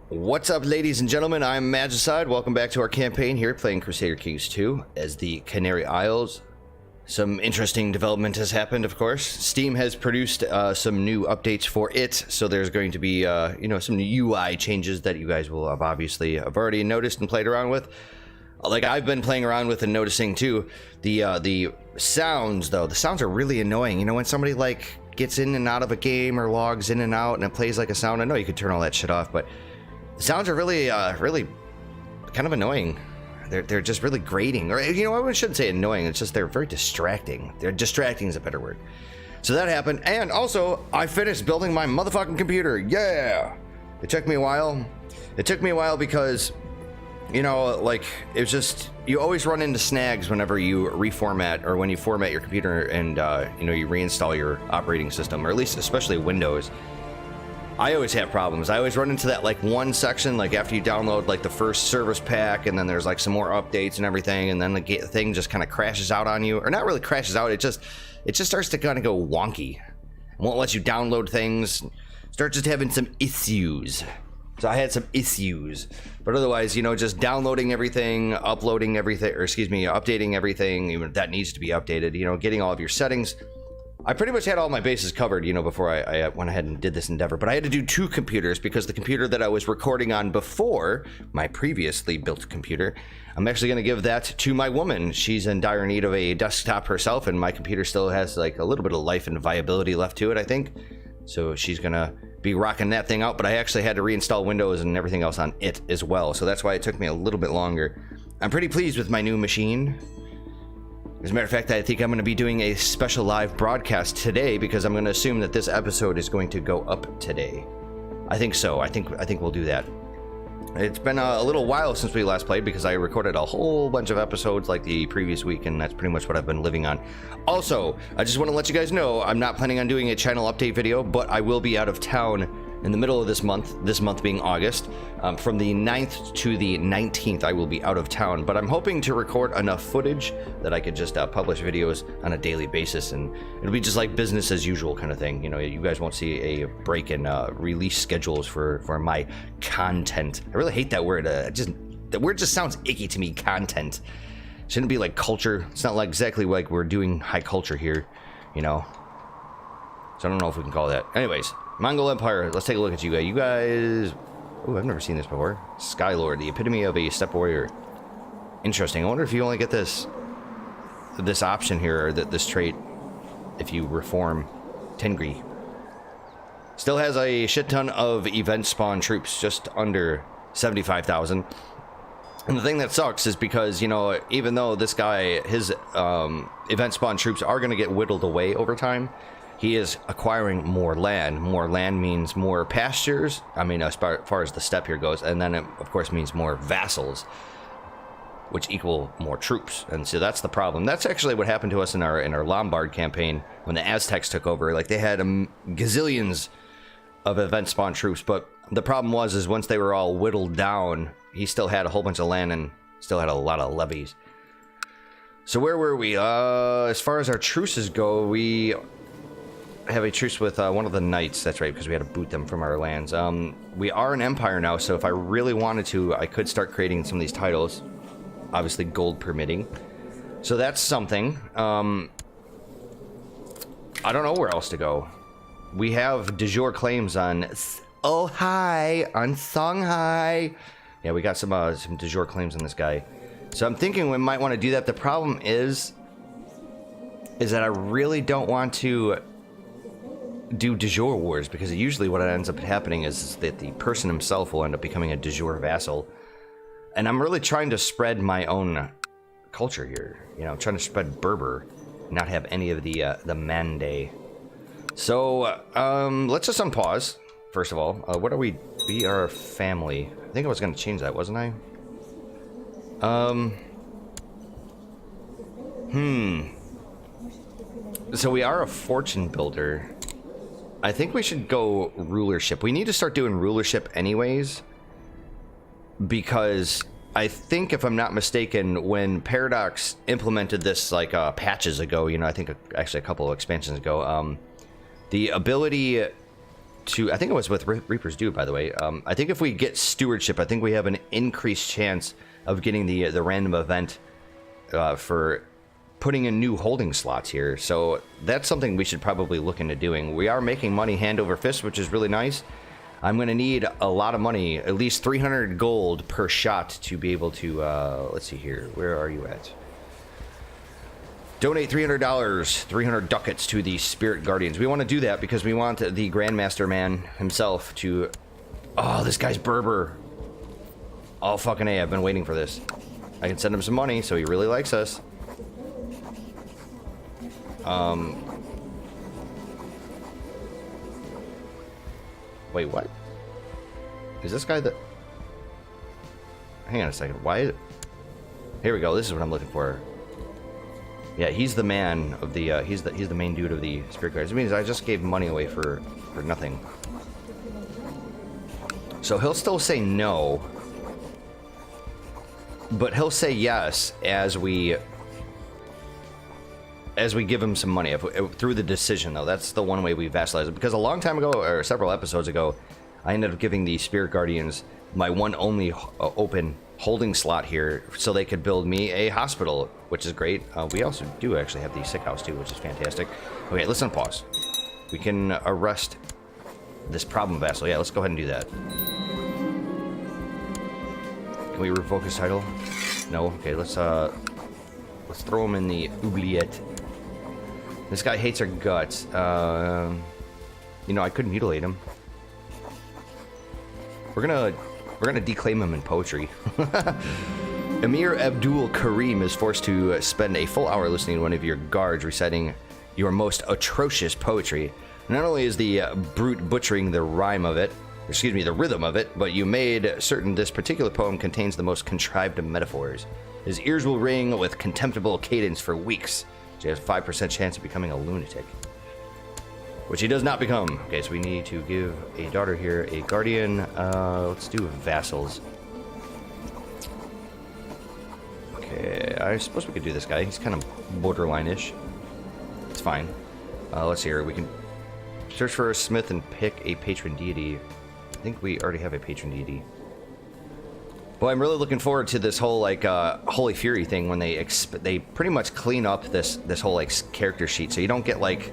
What's up, ladies and gentlemen? I'm Magicide. Welcome back to our campaign here, playing Crusader Kings II as the Canary Isles. Some interesting development has happened, of course. Steam has produced some new updates for it, so there's going to be, some UI changes that you guys will have have already noticed and played around with. Like I've been playing around with and noticing too. The sounds, though, the sounds are really annoying. You know, when somebody like gets in and out of a game or logs in and out and it plays like a sound. I know you could turn all that shit off, but the sounds are really kind of annoying. They're just really grating. Or, you know, I shouldn't say annoying. It's just they're very distracting. They're distracting is a better word. So that happened. And also, I finished building my motherfucking computer. Yeah! It took me a while. It took me a while because, you know, like, it was just, you always run into snags whenever you reformat or when you format your computer and, you reinstall your operating system, or at least especially Windows. I always have problems. I always run into that like one section, like after you download like the first service pack, and then there's like some more updates and everything, and then the thing just kind of crashes out on you, or not really crashes out. It just starts to kind of go wonky. It won't let you download things. Start just having some issues. So I had some issues, but otherwise, you know, just downloading everything, uploading everything, or excuse me, updating everything even that needs to be updated. You know, getting all of your settings. I pretty much had all my bases covered, you know, before I went ahead and did this endeavor. But I had to do two computers because the computer that I was recording on before, my previously built computer, I'm actually going to give that to my woman. She's in dire need of a desktop herself, and my computer still has like a little bit of life and viability left to it, I think. So she's going to be rocking that thing out. But I actually had to reinstall Windows and everything else on it as well. So that's why it took me a little bit longer. I'm pretty pleased with my new machine. As a matter of fact, I think I'm going to be doing a special live broadcast today because I'm going to assume that this episode is going to go up today. I think so. I think we'll do that. It's been a little while since we last played because I recorded a whole bunch of episodes like the previous week, and that's pretty much what I've been living on. Also, I just want to let you guys know I'm not planning on doing a channel update video, but I will be out of town in the middle of this month being August. From the 9th to the 19th, I will be out of town, but I'm hoping to record enough footage that I could just publish videos on a daily basis, and it'll be just like business as usual kind of thing. You know, you guys won't see a break in release schedules for my content. I really hate that word. That word just sounds icky to me, content. Shouldn't it be like culture? It's not like exactly like we're doing high culture here, you know? So I don't know if we can call that. Anyways, Mongol Empire, let's take a look at you guys. You guys... Oh, I've never seen this before. Skylord, the epitome of a step warrior. Interesting. I wonder if you only get this option here, or this trait, if you reform Tengri. Still has a shit ton of event spawn troops, just under 75,000. And the thing that sucks is because, you know, even though this guy, his event spawn troops are going to get whittled away over time, he is acquiring more land. More land means more pastures. I mean, as far as the step here goes. And then it, of course, means more vassals, which equal more troops. And so that's the problem. That's actually what happened to us in our Lombard campaign when the Aztecs took over. Like, they had gazillions of event spawn troops. But the problem is once they were all whittled down, he still had a whole bunch of land and still had a lot of levies. So where were we? As far as our truces go, we have a truce with one of the knights. That's right, because we had to boot them from our lands. We are an empire now, so if I really wanted to, I could start creating some of these titles. Obviously, gold permitting. So that's something. I don't know where else to go. We have de jure claims on Songhay. Yeah, we got some de jure claims on this guy. So I'm thinking we might want to do that. The problem is that I really don't want to do de jure wars, because usually what ends up happening is that the person himself will end up becoming a de jure vassal. And I'm really trying to spread my own culture here. You know, I'm trying to spread Berber, not have any of the Mande. So, let's just unpause, first of all. What are we? We are a family. I think I was going to change that, wasn't I? So we are a fortune builder. I think we should go rulership. We need to start doing rulership anyways, because I think, if I'm not mistaken, when Paradox implemented this like patches ago, you know, I think actually a couple of expansions ago, the ability to, I think it was with Reaper's Due, by the way. I think if we get Stewardship, I think we have an increased chance of getting the random event for putting in new holding slots here. So that's something we should probably look into doing. We are making money hand over fist, which is really nice. I'm going to need a lot of money, at least 300 gold per shot to be able to, let's see here. Where are you at? Donate $300, 300 ducats to the Spirit Guardians. We want to do that because we want the Grandmaster man himself to... Oh, this guy's Berber. Oh, fucking A, I've been waiting for this. I can send him some money, so he really likes us. Wait, what? Is this guy the... Hang on a second. Why... Here we go. This is what I'm looking for. Yeah, he's the man of the, he's the main dude of the Spirit Guards. It means I just gave money away for nothing. So he'll still say no. But he'll say yes as we give him some money. Through the decision, though. That's the one way we vassalize it. Because a long time ago, or several episodes ago, I ended up giving the Spirit Guardians my one only open holding slot here so they could build me a hospital, which is great. We also do actually have the sick house too, which is fantastic. Okay, let's unpause. We can arrest this problem vassal. Yeah, let's go ahead and do that. Can we revoke his title? No. Okay, let's throw him in the oubliette. This guy hates our guts. You know, I could mutilate him. We're gonna declaim him in poetry. Emir Abdul Karim is forced to spend a full hour listening to one of your guards reciting your most atrocious poetry. Not only is the brute butchering the rhyme of it, excuse me, the rhythm of it, but you made certain this particular poem contains the most contrived of metaphors. His ears will ring with contemptible cadence for weeks. So he has a 5% chance of becoming a lunatic. Which he does not become. Okay, so we need to give a daughter here a guardian. Let's do vassals. Okay, I suppose we could do this guy. He's kind of borderline-ish. It's fine. Let's see here. We can search for a smith and pick a patron deity. I think we already have a patron deity. Well, I'm really looking forward to this whole like Holy Fury thing when they pretty much clean up this whole like character sheet, so you don't get like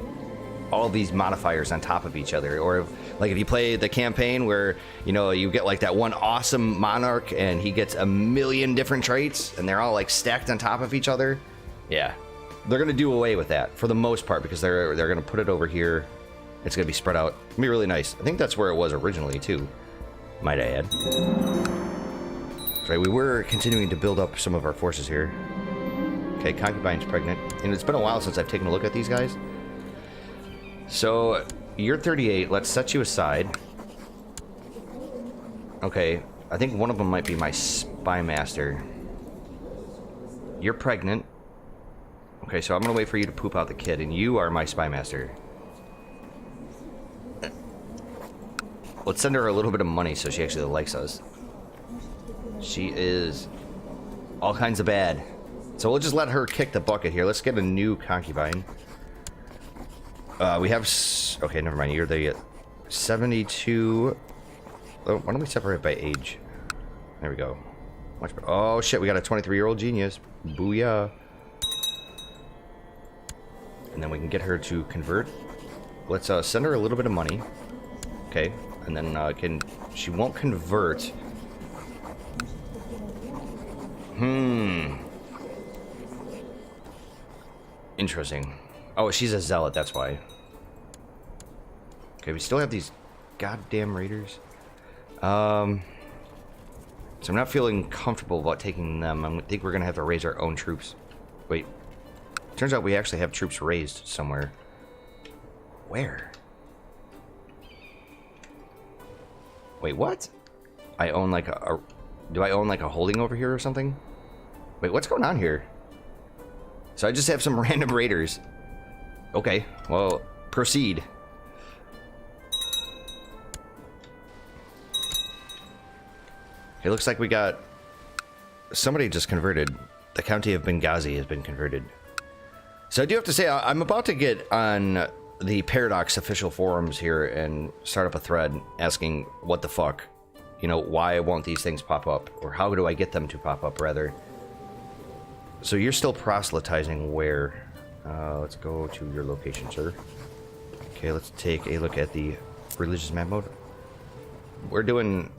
all these modifiers on top of each other, or like if you play the campaign where you get like that one awesome monarch and he gets a million different traits and they're all like stacked on top of each other. Yeah, they're gonna do away with that for the most part because they're gonna put it over here. It's gonna be spread out. It'll be really nice. I think that's where it was originally too, might I add. Right, we were continuing to build up some of our forces here. Okay, Concubine's pregnant, and it's been a while since I've taken a look at these guys. So, you're 38. Let's set you aside. Okay, I think one of them might be my spy master. You're pregnant. Okay, so I'm gonna wait for you to poop out the kid, and you are my spy master. Let's send her a little bit of money so she actually likes us. She is all kinds of bad. So we'll just let her kick the bucket here. Let's get a new concubine. We have... Okay, never mind. You're the 72... Oh, why don't we separate by age? There we go. Much better. Oh, shit. We got a 23-year-old genius. Booyah. And then we can get her to convert. Let's send her a little bit of money. Okay. And then she won't convert... Interesting. Oh, she's a zealot, that's why. Okay, we still have these goddamn raiders. So I'm not feeling comfortable about taking them. I think we're gonna have to raise our own troops. Wait. Turns out we actually have troops raised somewhere. Where? Wait, what? I own like a... Do I own like a holding over here or something? Wait, what's going on here? So I just have some random raiders. Okay, well, proceed. It looks like we got... Somebody just converted. The county of Benghazi has been converted. So I do have to say, I'm about to get on the Paradox official forums here and start up a thread asking what the fuck, you know, why won't these things pop up, or how do I get them to pop up rather. So you're still proselytizing where? Let's go to your location, sir. Okay, let's take a look at the religious map mode. We're doing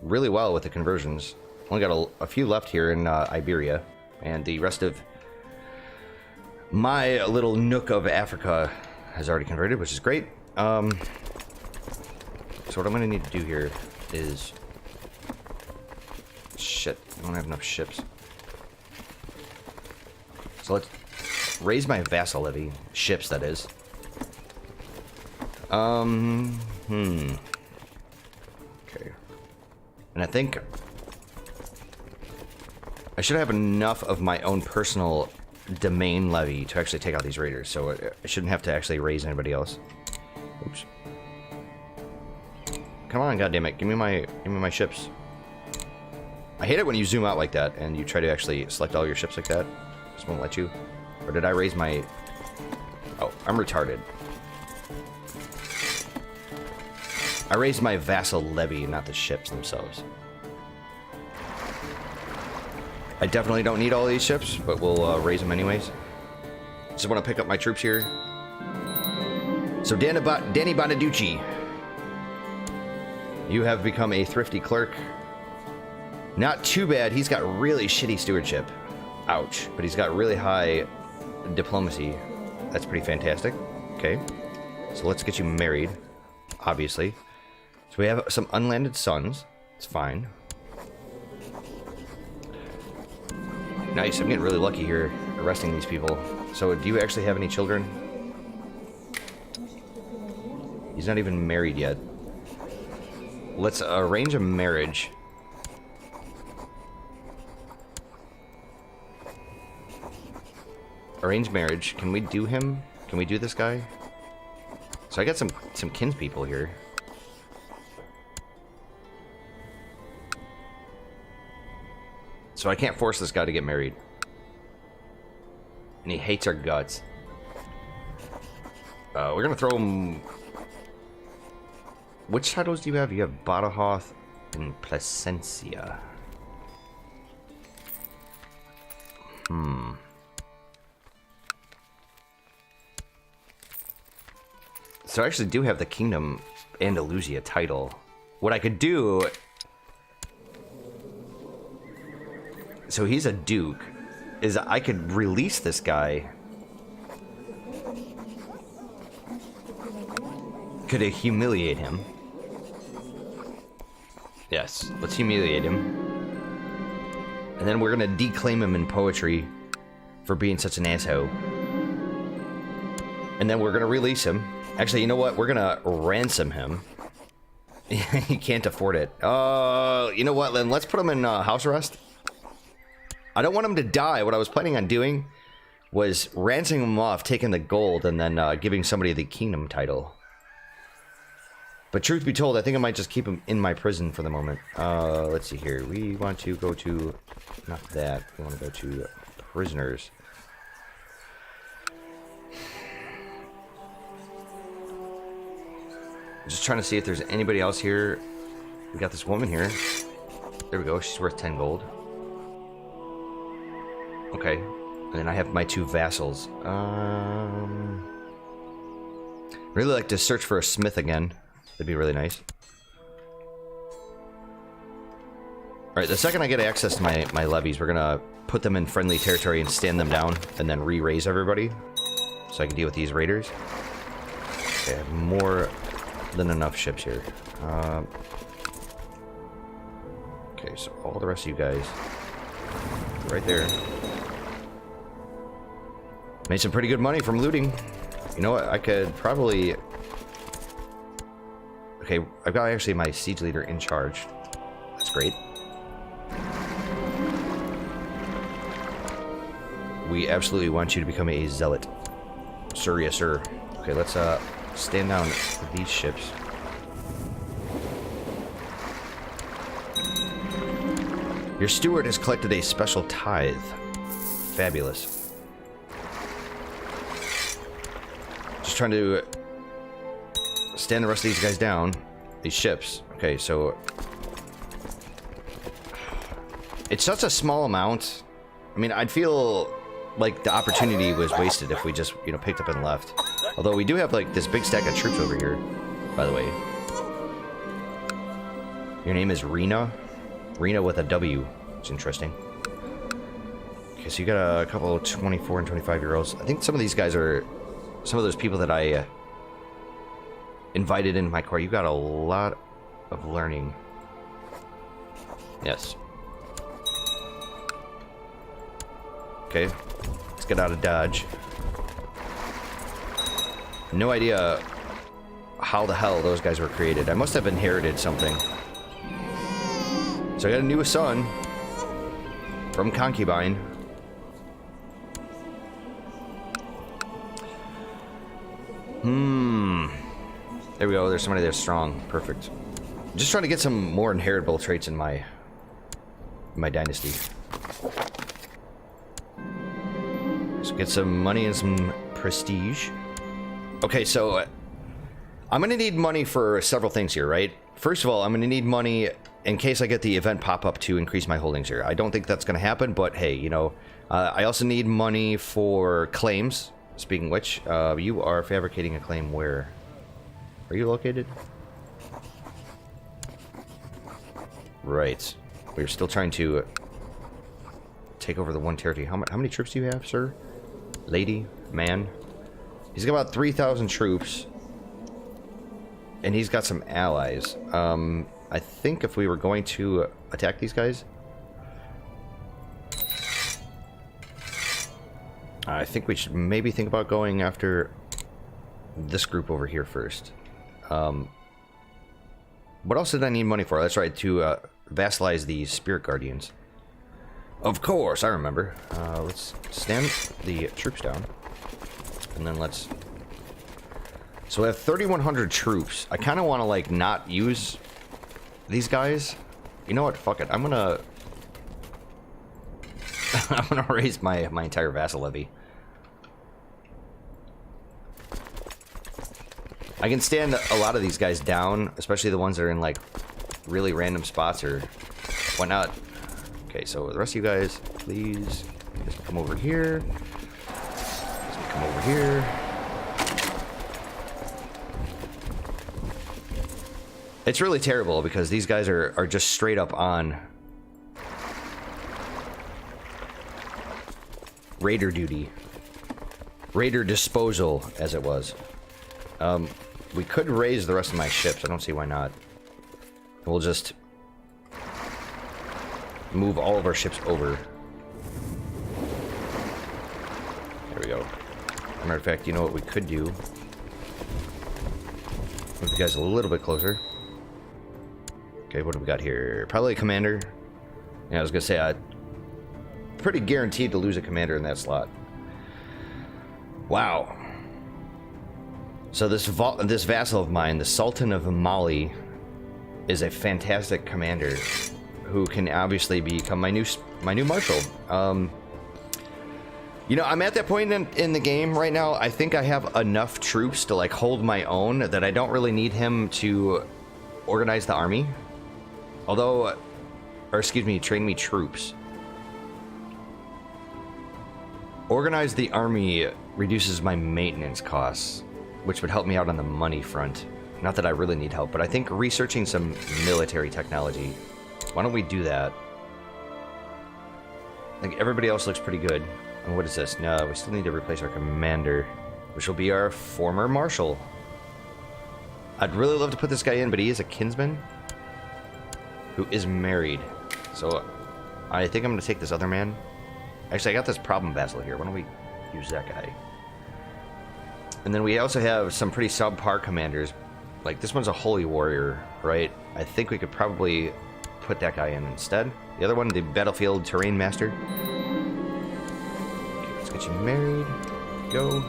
really well with the conversions. Only got a few left here in Iberia, and the rest of my little nook of Africa has already converted, which is great. So what I'm going to need to do here is... Shit, I don't have enough ships. So let's raise my vassal levy. Ships, that is. Okay. And I think I should have enough of my own personal domain levy to actually take out these raiders, so I shouldn't have to actually raise anybody else. Oops. Come on, goddammit, give me my ships. I hate it when you zoom out like that and you try to actually select all your ships like that. Just won't let you. Or did I raise my... Oh, I'm retarded. I raised my vassal levy, not the ships themselves. I definitely don't need all these ships, but we'll raise them anyways. Just want to pick up my troops here. So Danny Bonaducci, you have become a thrifty clerk. Not too bad. He's got really shitty stewardship. Ouch. But he's got really high diplomacy. That's pretty fantastic. Okay. So let's get you married, obviously. So we have some unlanded sons. It's fine. Nice, I'm getting really lucky here, arresting these people. So, do you actually have any children? He's not even married yet. Let's arrange a marriage. Arrange marriage. Can we do him? Can we do this guy? So I got some kinspeople here. So I can't force this guy to get married. And he hates our guts. We're gonna throw him... Which titles do you have? You have Badajoz and Plasencia. So I actually do have the Kingdom Andalusia title. What I could do... So he's a duke. Is I could release this guy. Could I humiliate him? Yes, let's humiliate him. And then we're gonna declaim him in poetry for being such an asshole. And then we're gonna release him. Actually, you know what? We're gonna ransom him. He can't afford it. You know what, then let's put him in house arrest. I don't want him to die. What I was planning on doing was ransoming him off, taking the gold, and then giving somebody the kingdom title. But truth be told, I think I might just keep him in my prison for the moment. Let's see here. We want to go to... Not that. We want to go to prisoners. I'm just trying to see if there's anybody else here. We got this woman here. There we go. She's worth 10 gold. Okay, and then I have my 2 vassals. Really like to search for a smith again. That'd be really nice. Alright, the second I get access to my levies, we're gonna put them in friendly territory and stand them down, and then re-raise everybody. So I can deal with these raiders. Okay, I have more than enough ships here. Okay, so all the rest of you guys, right there. Made some pretty good money from looting. You know what? I could probably... Okay, I've got actually my siege leader in charge. That's great. We absolutely want you to become a zealot. Sir, yes, sir. Okay, let's stand down for these ships. Your steward has collected a special tithe. Fabulous. Just trying to stand the rest of these guys down. These ships. Okay, so it's such a small amount. I mean, I'd feel like the opportunity was wasted if we just, you know, picked up and left. Although we do have like this big stack of troops over here, by the way. Your name is Rena? Rena with a W. It's interesting. Okay, so you got a couple of 24 and 25-year-olds. I think some of these guys are some of those people that I invited into my corps. You got a lot of learning. Yes. Okay, let's get out of Dodge. No idea how the hell those guys were created. I must have inherited something. So I got a new son from concubine. There we go. There's somebody there strong. Perfect. I'm just trying to get some more inheritable traits in my dynasty. So get some money and some prestige. Okay, so I'm gonna need money for several things here, right? First of all, I'm gonna need money in case I get the event pop-up to increase my holdings here. I don't think that's gonna happen, but hey, you know, I also need money for claims. Speaking of which, you are fabricating a claim where? Are you located? Right. We're still trying to take over the one territory. How many troops do you have, sir? Lady? Man? He's got about 3,000 troops. And he's got some allies. I think if we were going to attack these guys, I think we should maybe think about going after this group over here first. What else did I need money for? That's right, to vassalize the Spirit Guardians. Of course, I remember. Let's stand the troops down. And then let's... So we have 3,100 troops. I kind of want to, like, not use these guys. You know what? Fuck it. I'm gonna... I'm gonna raise my entire vassal levy. I can stand a lot of these guys down, especially the ones that are in like really random spots, or why not? Okay, so the rest of you guys, please just come over here. Just come over here. It's really terrible because these guys are just straight up on raider duty. Raider disposal, as it was. We could raise the rest of my ships. I don't see why not. We'll just move all of our ships over. There we go. Matter of fact, you know what we could do? Move you guys a little bit closer. Okay, what do we got here? Probably a commander. Yeah, I was gonna say, I'm pretty guaranteed to lose a commander in that slot. Wow. So this vassal of mine, the Sultan of Mali, is a fantastic commander who can obviously become my new marshal. You know, I'm at that point in the game right now. I think I have enough troops to like hold my own that I don't really need him to organize the army. Although, or excuse me, train me troops. Organize the army reduces my maintenance costs, which would help me out on the money front. Not that I really need help, but I think researching some military technology. Why don't we do that? I think everybody else looks pretty good. And what is this? No, we still need to replace our commander, which will be our former marshal. I'd really love to put this guy in, but he is a kinsman who is married. So I think I'm going to take this other man. Actually, I got this problem vassal here. Why don't we use that guy? And then we also have some pretty subpar commanders. Like, this one's a holy warrior, right? I think we could probably put that guy in instead. The other one, the battlefield terrain master. Okay, let's get you married. Go.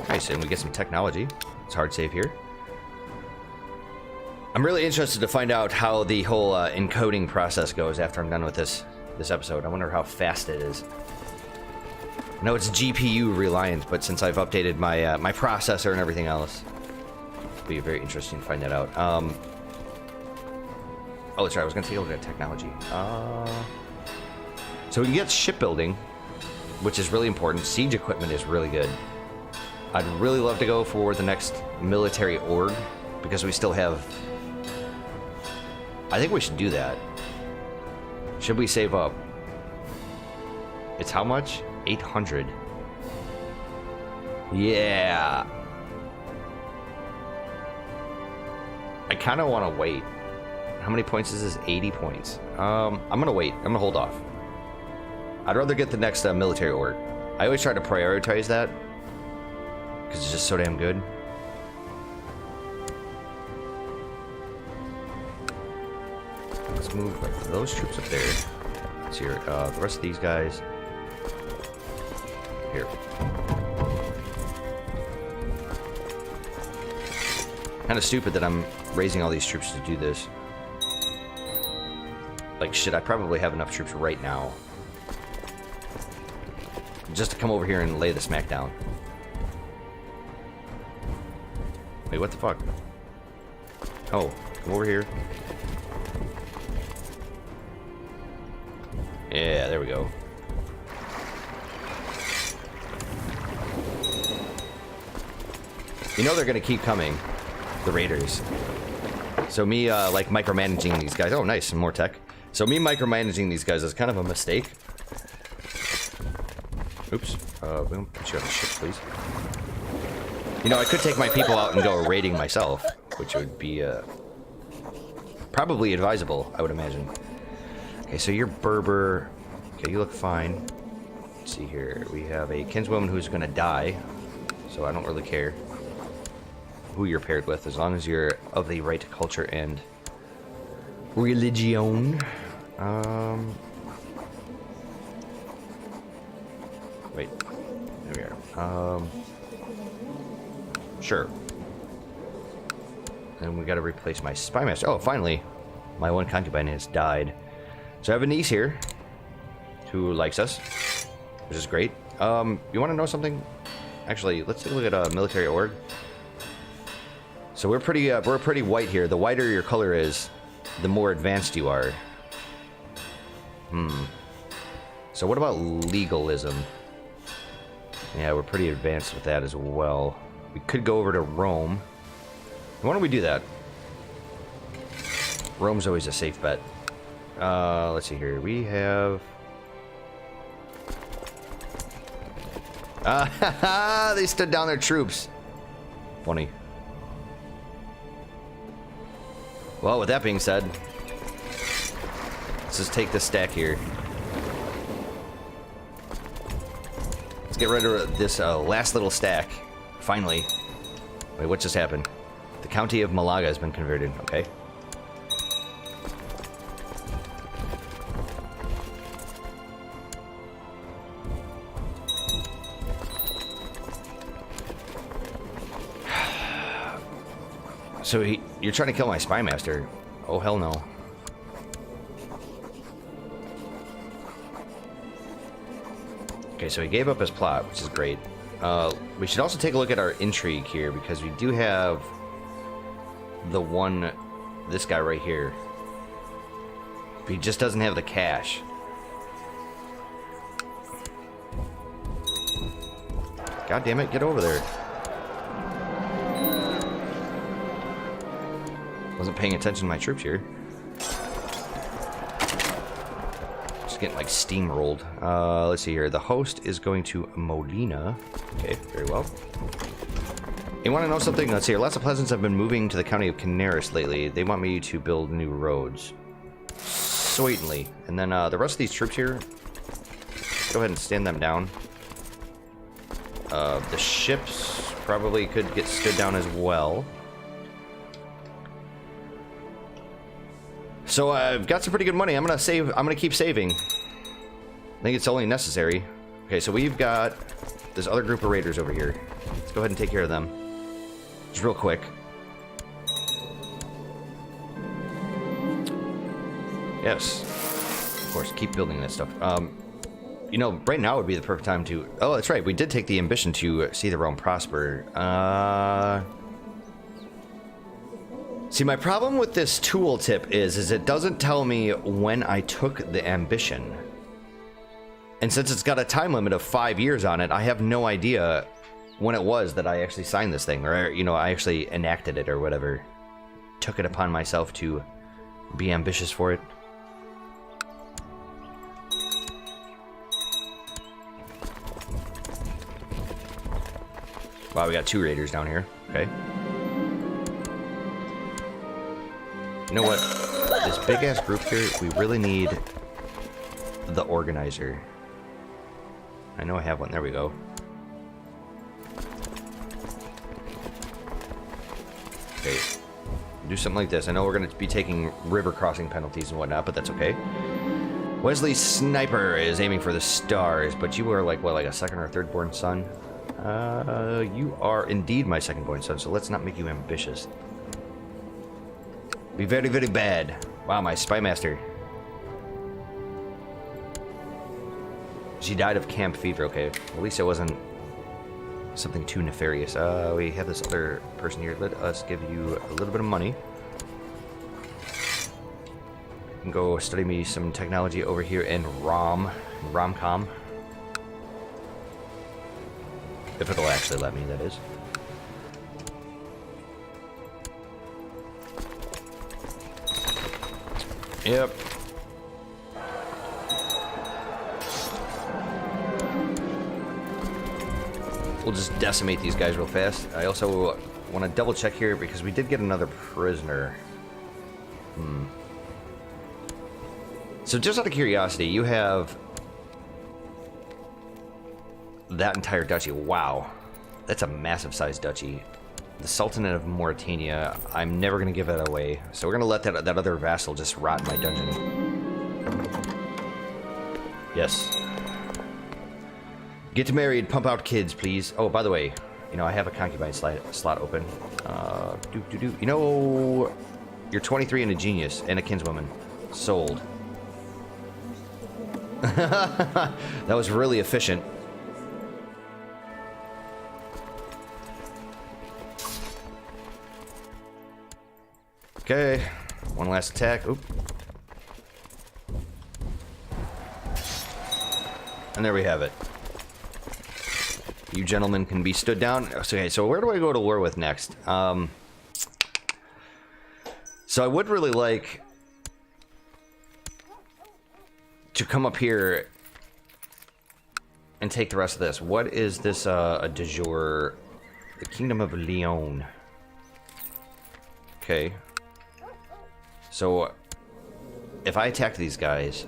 Nice, and we get some technology. It's hard save here. I'm really interested to find out how the whole encoding process goes after I'm done with this episode. I wonder how fast it is. No, it's GPU reliant, but since I've updated my my processor and everything else, it'll be very interesting to find that out. Oh, that's right. I was gonna take a look at technology. So we can get shipbuilding, which is really important. Siege equipment is really good. I'd really love to go for the next military org because we still have. I think we should do that. Should we save up? It's how much? 800. Yeah. I kind of want to wait. How many points is this? 80 points. I'm gonna wait. I'm gonna hold off. I'd rather get the next military org. I always try to prioritize that because it's just so damn good. Let's move those troops up there. Let's hear the rest of these guys. Here. Kind of stupid that I'm raising all these troops to do this. Like, shit, I probably have enough troops right now. Just to come over here and lay the smack down. Wait, what the fuck? Oh, come over here. Yeah, there we go. You know they're gonna keep coming, the raiders. So me, like, micromanaging these guys. Oh, nice, some more tech. So me micromanaging these guys is kind of a mistake. Oops. Boom. Put you on the ship, please. You know, I could take my people out and go raiding myself, which would be, probably advisable, I would imagine. Okay, so you're Berber. Okay, you look fine. Let's see here. We have a kinswoman who's gonna die, so I don't really care who you're paired with, as long as you're of the right culture and religion. Wait, there we are. Sure. And we gotta replace my spy master. Oh, finally, my one concubine has died. So I have a niece here who likes us, which is great. You want to know something? Actually, let's take a look at a military org. So we're pretty white here. The whiter your color is, the more advanced you are. So what about legalism? Yeah, we're pretty advanced with that as well. We could go over to Rome. Why don't we do that? Rome's always a safe bet. Let's see here. We have... they stood down their troops. Funny. Well, with that being said, let's just take this stack here. Let's get rid of this last little stack. Finally. Wait, what just happened? The county of Malaga has been converted. Okay. So you're trying to kill my spy master? Oh, hell no. Okay, so he gave up his plot, which is great. We should also take a look at our intrigue here, because we do have the one, this guy right here. But he just doesn't have the cash. God damn it, get over there. Wasn't paying attention to my troops here. Just getting like steamrolled. Let's see here. The host is going to Molina. Okay, very well. You want to know something? Let's see here. Lots of peasants have been moving to the county of Canary lately. They want me to build new roads. Certainly. And then the rest of these troops here, go ahead and stand them down. The ships probably could get stood down as well. So I've got some pretty good money. I'm gonna save. I'm gonna keep saving. I think it's only necessary. Okay, so we've got this other group of raiders over here. Let's go ahead and take care of them. Just real quick. Yes. Of course, keep building that stuff. You know, right now would be the perfect time to... Oh, that's right. We did take the ambition to see the realm prosper. See, my problem with this tooltip is it doesn't tell me when I took the ambition. And since it's got a time limit of 5 years on it, I have no idea when it was that I actually signed this thing. Or, you know, I actually enacted it or whatever. Took it upon myself to be ambitious for it. Wow, we got 2 raiders down here. Okay. You know what? This big-ass group here, we really need the organizer. I know I have one. There we go. Okay. Do something like this. I know we're going to be taking river crossing penalties and whatnot, but that's okay. Wesley Sniper is aiming for the stars, but you are like, what, like a second or third born son? You are indeed my second born son, so let's not make you ambitious. Be very, very bad. Wow, my spy master. She died of camp fever. Okay, at least it wasn't something too nefarious. We have this other person here. Let us give you a little bit of money. You can go study me some technology over here in Romcom. If it'll actually let me, that is. Yep. We'll just decimate these guys real fast. I also want to double check here because we did get another prisoner. So just out of curiosity, you have that entire duchy. Wow. That's a massive sized duchy. The Sultanate of Mauritania. I'm never going to give that away. So we're going to let that other vassal just rot in my dungeon. Yes. Get married, pump out kids, please. Oh, by the way, you know, I have a concubine slot open. You know, you're 23 and a genius and a kinswoman. Sold. That was really efficient. Okay, one last attack. Oop. And there we have it. You gentlemen can be stood down. Okay, so where do I go to war with next? So I would really like to come up here and take the rest of this. What is this a de jour? The Kingdom of Leon. Okay. So if I attack these guys...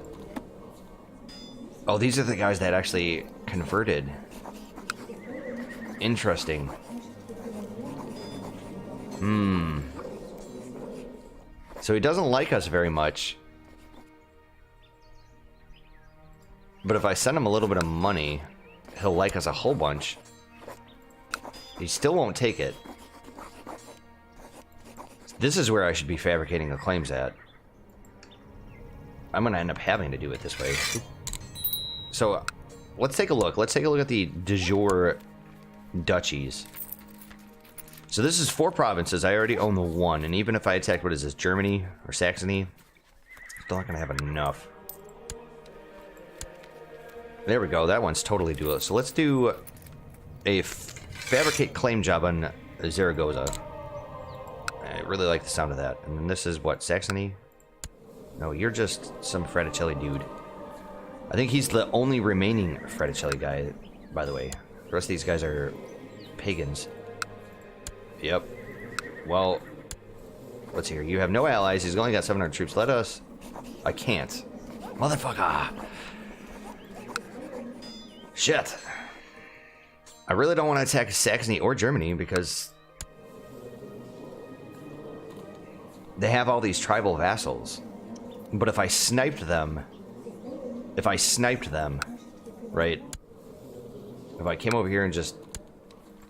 Oh, these are the guys that actually converted. Interesting. So he doesn't like us very much. But if I send him a little bit of money, he'll like us a whole bunch. He still won't take it. This is where I should be fabricating the claims at. I'm going to end up having to do it this way. So, let's take a look. Let's take a look at the de jure duchies. So this is 4 provinces. I already own the 1. And even if I attack, what is this, Germany or Saxony? Still not going to have enough. There we go. That one's totally doable. So let's do a fabricate claim job on Zaragoza. I really like the sound of that. And then this is what, Saxony? No, you're just some Fraticelli dude. I think he's the only remaining Fraticelli guy, by the way. The rest of these guys are pagans. Yep. Well, let's see here. You have no allies. He's only got 700 troops. Let us... I can't. Motherfucker! Shit. I really don't want to attack Saxony or Germany because... they have all these tribal vassals. But if I sniped them... right? If I came over here and just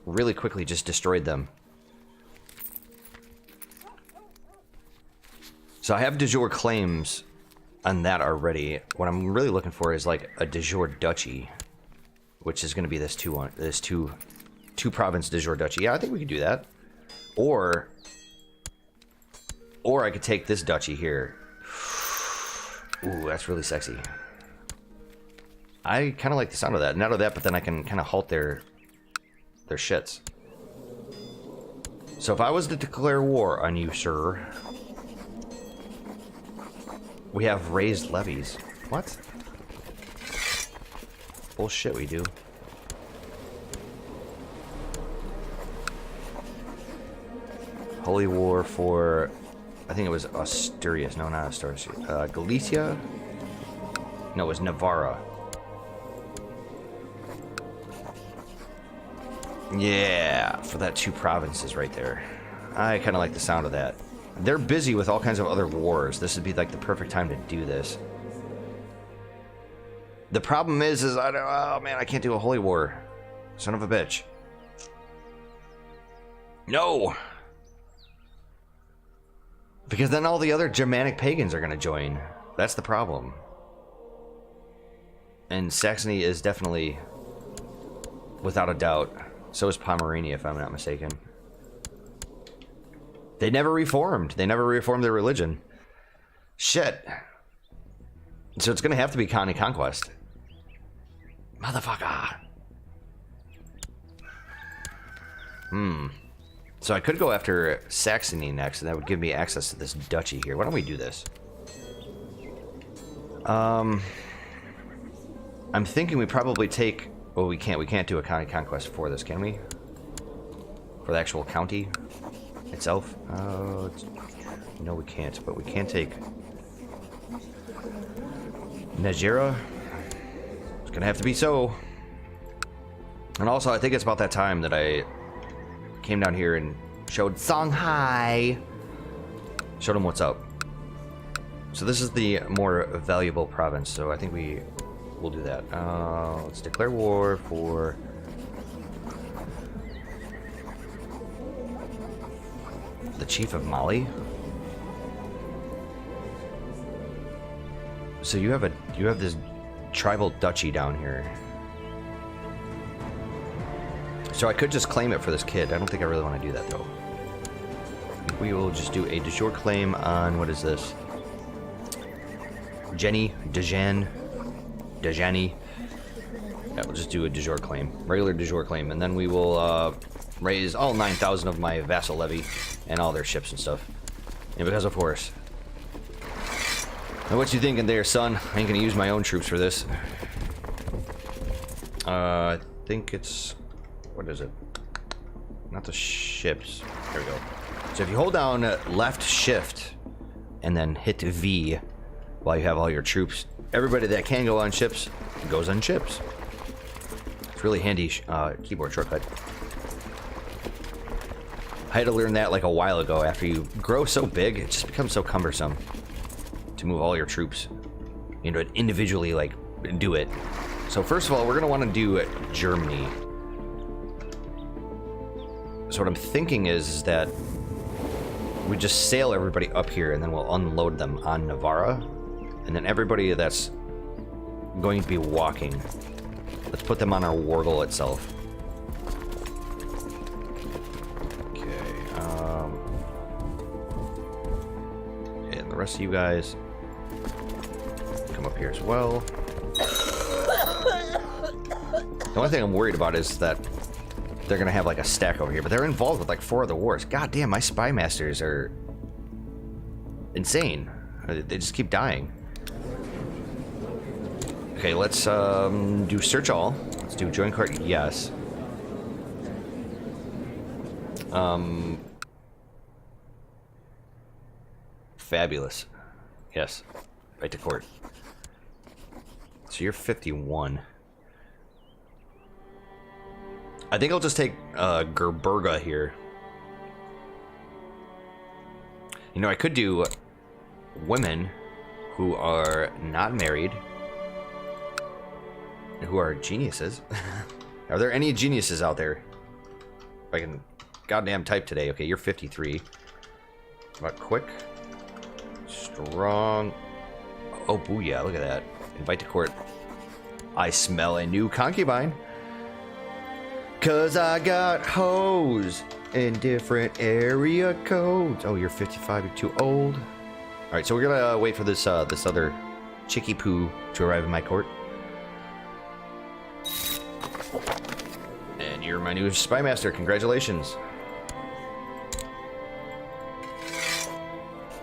really quickly just destroyed them. So I have de jure claims on that already. What I'm really looking for is like a de jure duchy, which is going to be this two province de jure duchy. Yeah, I think we could do that. Or I could take this duchy here. Ooh, that's really sexy. I kind of like the sound of that. Not of that, but then I can kind of halt their shits. So if I was to declare war on you, sir, we have raised levies. What? Bullshit we do. Holy war for, I think it was Asturias. No, not Asturias. Galicia? No, it was Navarra. Yeah, for that two provinces right there. I kind of like the sound of that. They're busy with all kinds of other wars. This would be like the perfect time to do this. The problem is I don't, oh man, I can't do a holy war. Son of a bitch. No! Because then all the other Germanic pagans are going to join. That's the problem. And Saxony is definitely, without a doubt, so is Pomerania, if I'm not mistaken. They never reformed. They never reformed their religion. Shit. So it's going to have to be conquest. Motherfucker. So I could go after Saxony next, and that would give me access to this duchy here. Why don't we do this? I'm thinking we probably take... Oh, we can't. We can't do a county conquest for this, can we? For the actual county itself? No, we can't. But we can take Najera. It's gonna have to be so. And also, I think it's about that time that I came down here and showed Songhay. Showed him what's up. So this is the more valuable province. So I think we will do that. Let's declare war for the chief of Mali. So you have this tribal duchy down here. So I could just claim it for this kid. I don't think I really want to do that though. We will just do a de jure claim on, what is this? Dejani. Yeah, we'll just do a de jure claim. Regular de jure claim. And then we will raise all 9,000 of my vassal levy and all their ships and stuff. And because of course. Now what you thinking there, son? I ain't gonna use my own troops for this. I think it's... What is it? Not the ships. There we go. So if you hold down left shift and then hit V while you have all your troops, everybody that can go on ships goes on ships. It's really handy keyboard shortcut. I had to learn that like a while ago. After you grow so big, it just becomes so cumbersome to move all your troops. You know, individually, like, do it. So first of all, we're going to want to do Germany. So what I'm thinking is that we just sail everybody up here and then we'll unload them on Navarra. And then everybody that's going to be walking, let's put them on our wargle itself. Okay. And the rest of you guys come up here as well. The only thing I'm worried about is that they're gonna have like a stack over here, but they're involved with like 4 other wars. God damn, my spy masters are insane. They just keep dying. Okay, let's do search all. Let's do join cart, yes. Fabulous. Yes. Right to court. So you're 51. I think I'll just take Gerberga here. You know, I could do women who are not married, who are geniuses. Are there any geniuses out there? If I can goddamn type today. Okay, you're 53. About quick, strong. Oh, booyah, look at that. Invite to court. I smell a new concubine. 'Cause I got hoes in different area codes. Oh, you're 55, you're too old. All right, so we're gonna wait for this this other chickie poo to arrive in my court. And you're my new spy master. Congratulations.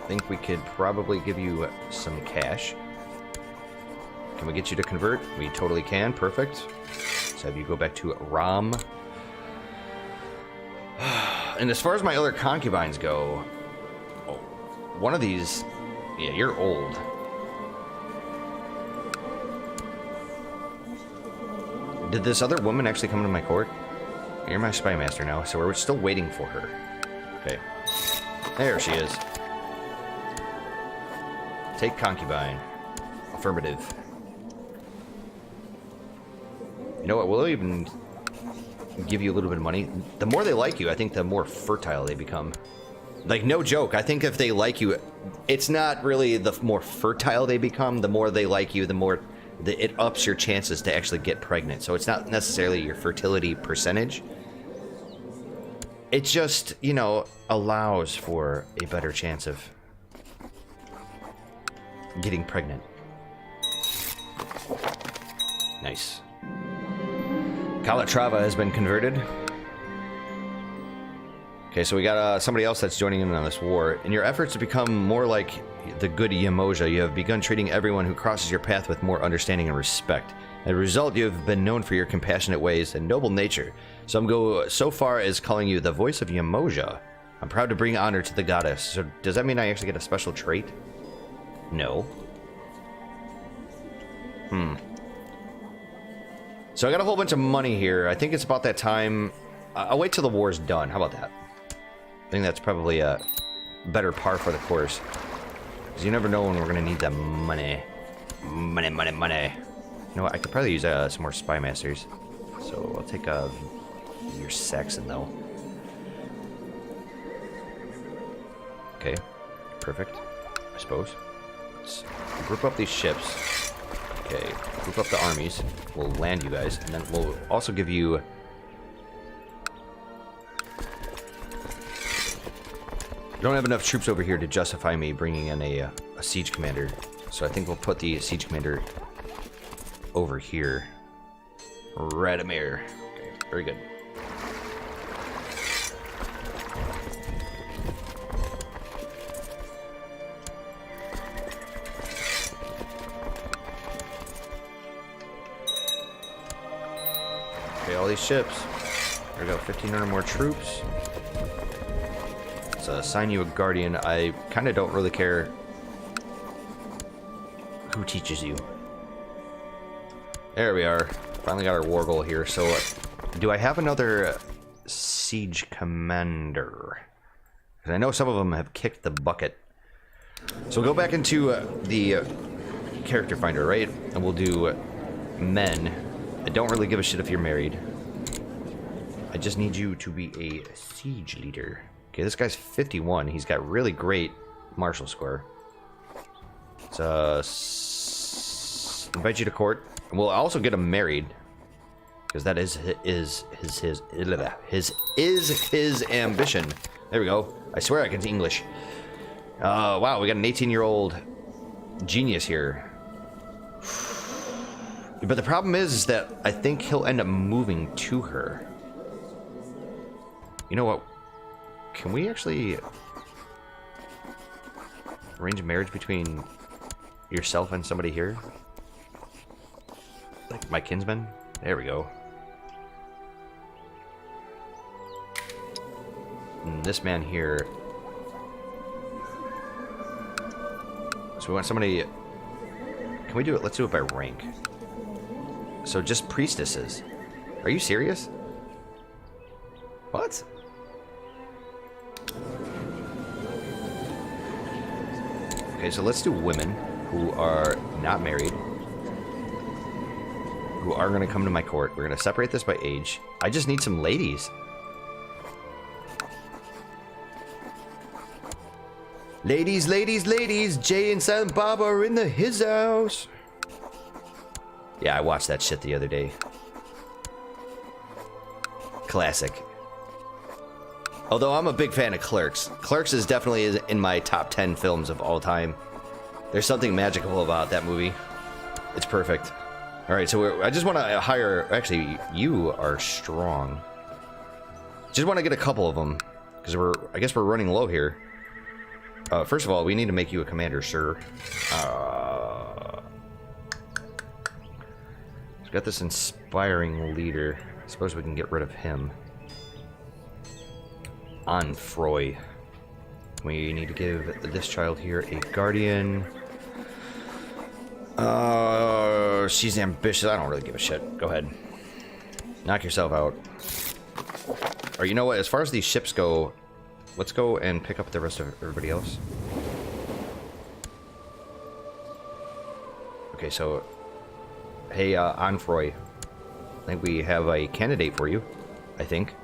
I think we could probably give you some cash. Can we get you to convert? We totally can. Perfect. So have you go back to Ram. And as far as my other concubines go, oh, one of these, yeah, you're old. Did this other woman actually come to my court? You're my spy master now, so we're still waiting for her. Okay. There she is. Take concubine. Affirmative. You know what? We'll even give you a little bit of money. The more they like you, I think the more fertile they become. Like, no joke. I think if they like you, it's not really the more fertile they become. The more they like you, the more it ups your chances to actually get pregnant. So it's not necessarily your fertility percentage. It just, you know, allows for a better chance of getting pregnant. Nice. Calatrava has been converted. Okay, so we got somebody else that's joining in on this war. In your efforts to become more like the good Yamoja, you have begun treating everyone who crosses your path with more understanding and respect. As a result, you have been known for your compassionate ways and noble nature. Some go so far as calling you the voice of Yamoja. I'm proud to bring honor to the goddess. So does that mean I actually get a special trait? No. So I got a whole bunch of money here. I think it's about that time. I'll wait till the war's done. How about that? I think that's probably a better par for the course. Because you never know when we're going to need that money. Money, money, money. You know what? I could probably use some more spy masters. So I'll take your Saxon, though. Okay. Perfect. I suppose. Let's group up these ships. Okay. Group up the armies. We'll land you guys. And then we'll also give you... don't have enough troops over here to justify me bringing in a siege commander. So I think we'll put the siege commander over here. Radomir. Okay, very good. Okay, all these ships. There we go, 1,500 more troops. Assign you a guardian. I kind of don't really care who teaches you. There we are. Finally got our war goal here. So do I have another siege commander? Because I know some of them have kicked the bucket. So we'll go back into the character finder, right? And we'll do men. I don't really give a shit if you're married. I just need you to be a siege leader. Okay, this guy's 51. He's got really great martial score. Let's invite you to court. And we'll also get him married, because that is his ambition. There we go. I swear I can see English. Wow, we got an 18-year-old genius here. But the problem is that I think he'll end up moving to her. You know what? Can we actually arrange a marriage between yourself and somebody here? Like my kinsman? There we go. And this man here. So we want somebody... Can we do it? Let's do it by rank. So just priestesses. Are you serious? What? Okay, so let's do women who are not married, who are going to come to my court. We're going to separate this by age. I just need some ladies. Ladies, ladies, ladies, Jay and Silent Bob are in his house. Yeah, I watched that shit the other day. Classic. Although I'm a big fan of Clerks. Clerks is definitely in my top 10 films of all time. There's something magical about that movie. It's perfect. All right, so I just want to hire... Actually, you are strong. Just want to get a couple of them. Because I guess we're running low here. First of all, we need to make you a commander, sir. We've got this inspiring leader. I suppose we can get rid of him. Onfroy. We need to give this child here a guardian. She's ambitious. I don't really give a shit. Go ahead. Knock yourself out. Or you know what? As far as these ships go, let's go and pick up the rest of everybody else. Okay, so... Hey, Onfroy. I think we have a candidate for you. I think.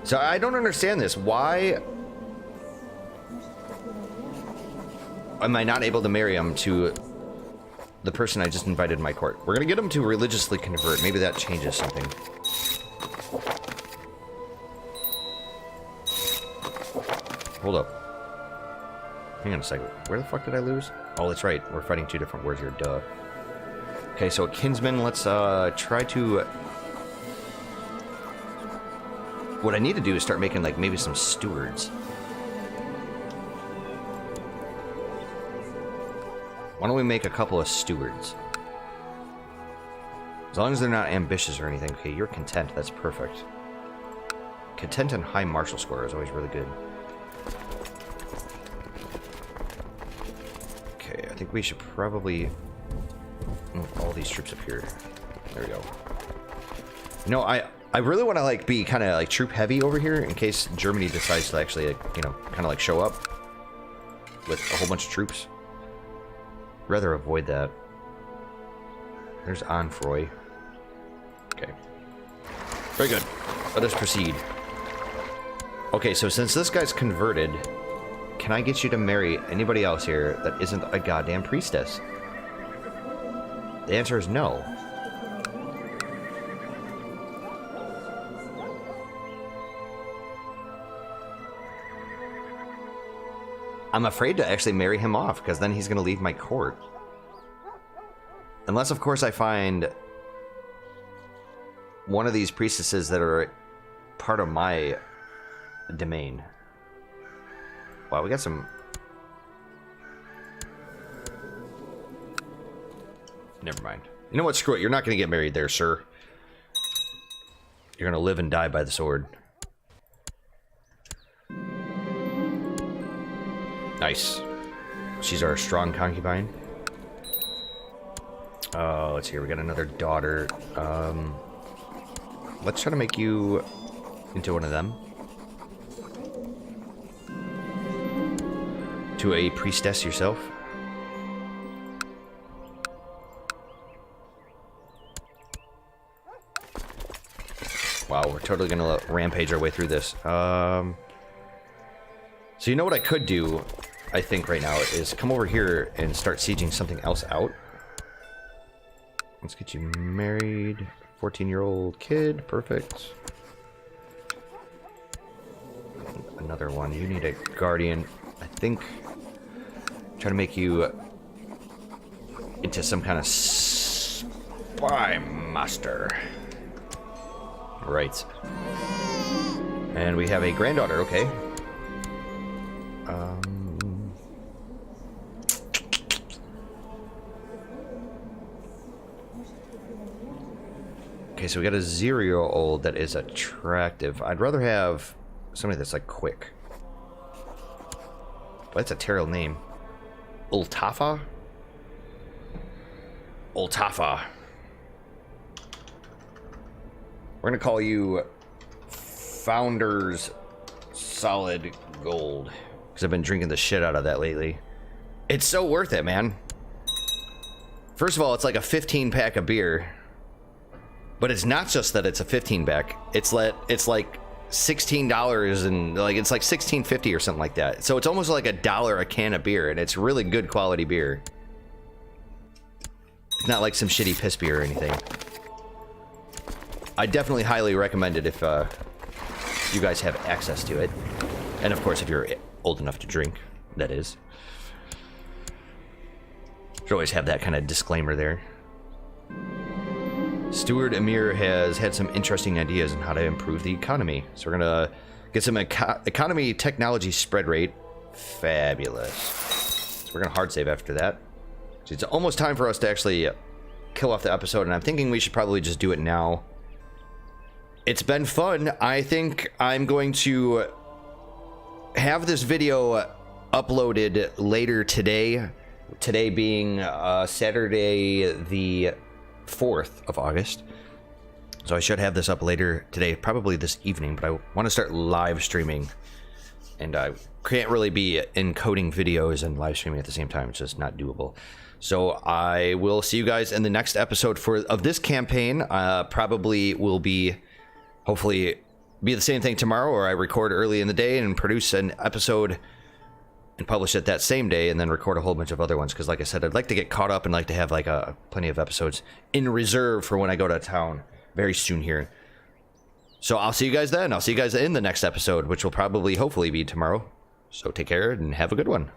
So I don't understand this. Why am I not able to marry him to the person I just invited to my court? We're gonna get him to religiously convert. Maybe that changes something. Hold up. Hang on a second. Where the fuck did I lose? Oh, that's right. We're fighting two different wars here. Duh. Okay, so a kinsman. Let's try to... What I need to do is start making, like, maybe some stewards. Why don't we make a couple of stewards? As long as they're not ambitious or anything. Okay, you're content. That's perfect. Content and high martial score is always really good. Okay, I think we should probably move all these troops up here. There we go. You know, I really want to, like, be kind of, like, troop heavy over here in case Germany decides to actually, like, you know, kind of, like, show up with a whole bunch of troops. Rather avoid that. There's Onfroy. Okay. Very good. Let us proceed. Okay, so since this guy's converted, can I get you to marry anybody else here that isn't a goddamn priestess? The answer is no. I'm afraid to actually marry him off, because then he's going to leave my court. Unless, of course, I find one of these priestesses that are part of my domain. Wow, we got some... Never mind. You know what? Screw it. You're not going to get married there, sir. You're going to live and die by the sword. Nice. She's our strong concubine. Let's see. We got another daughter. Let's try to make you into one of them. To a priestess yourself. Wow, we're totally gonna rampage our way through this. So you know what I could do, I think right now, is come over here and start sieging something else out. Let's get you married. 14-year-old kid. Perfect. Another one. You need a guardian. I think... Try to make you into some kind of spy master. Right. And we have a granddaughter. Okay. Okay, so we got a 0-year-old that is attractive. I'd rather have somebody that's, like, quick. But that's a terrible name. Ultafa? Ultafa. We're gonna call you Founders Solid Gold. Because I've been drinking the shit out of that lately. It's so worth it, man. First of all, it's like a 15-pack of beer. But it's not just that it's a 15-pack. It's like $16 and like it's like $16.50 or something like that. So it's almost like $1 a can of beer, and it's really good quality beer. It's not like some shitty piss beer or anything. I definitely highly recommend it if you guys have access to it, and of course if you're old enough to drink, that is. Should always have that kind of disclaimer there. Steward Amir has had some interesting ideas on how to improve the economy. So we're gonna get some economy technology spread rate. Fabulous. So we're gonna hard save after that. So it's almost time for us to actually kill off the episode, and I'm thinking we should probably just do it now. It's been fun. I think I'm going to have this video uploaded later today. Today being Saturday the 4th of August. So I should have this up later today, probably this evening, but I want to start live streaming. And I can't really be encoding videos and live streaming at the same time. It's just not doable. So I will see you guys in the next episode of this campaign. Probably will be, hopefully, be the same thing tomorrow, or I record early in the day and produce an episode and publish it that same day, and then record a whole bunch of other ones, because like I said, I'd like to get caught up and like to have like plenty of episodes in reserve for when I go to town very soon here. So I'll see you guys then. I'll see you guys in the next episode, which will probably hopefully be tomorrow. So take care and have a good one.